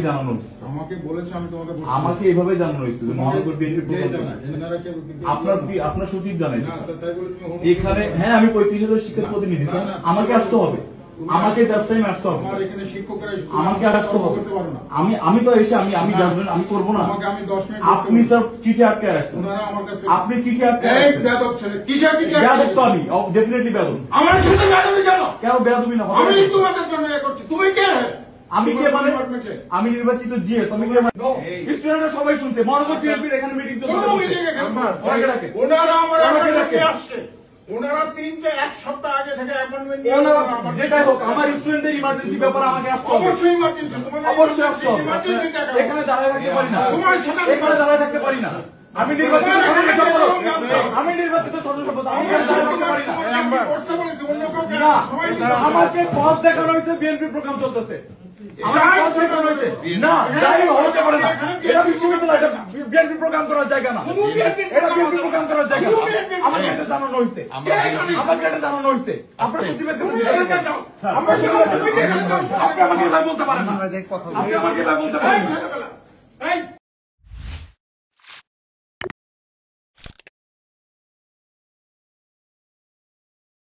জানানো হয়েছে, আমাকে বলেছে, আমি তোমাকে আমাকে এইভাবে জানানো হয়েছে মহানগর বিএনপি আপনার সচিব জানাইছে এখানে। হ্যাঁ, আমি 35,000 শিক্ষক প্রতিনিধি স্যার, আমাকে আসতে হবে, আমাকে জাস্ট টাইম আসতে হবে, আমাকে আসতে হবে। আমি তো এসে আমি জানবেন আমি করবো না। আপনি স্যার চিঠি আটকে রাখছেন, আপনি চিঠি আটকে বেয়াদব তো আমি ডেফিনেটলি বেয়াদব। আমার সাথে বেয়াদবি জানো কেন বেয়াদবি না? আমি তোমাদের জন্য করছি, তুমি কে? আমি কে মানে? আমি নির্বাচিত জিএস। আমি কে মানে? স্টুডেন্টরা সবাই শুনছে মহানগর বিএনপির এখানে মিটিং চলছে। ওনারা আমার আসছে, ওনারা 3-1 সপ্তাহ আগে থেকে অ্যাপয়েন্টমেন্ট নিয়ে যেটাই হোক আমার স্টুডেন্টের ইমার্জেন্সি ব্যাপারে আমাকে আসতে হবে, অবশ্যই ইমার্জেন্সি, অবশ্যই আসতে হবে। এখানে দাঁড়ায় থাকতে পারি না, এখানে দাঁড়ায় থাকতে পারি না। আমি নির্বাচিত সদস্য, আমি নির্বাচিত সদস্য, আমি দাঁড়ায় থাকতে পারি না। না, আমাকে পথ দেখানো হয়েছে, বিএনপি প্রোগ্রাম চলতেছে। না, যাই হতে পারে না, এটা বিশ্ববিদ্যালয়, এটা বিএনপি প্রোগ্রাম করার জায়গা না, এটা বিএনপি প্রোগ্রাম করার জায়গা। আমাকে এটা জানানো হয়েছে, আমাকে এটা জানানো হয়েছে। আপনার সত্যি আপনি আমাকে এভাবে বলতে পারেন না, আপনি আমাকে এভাবে বলতে পারেন না।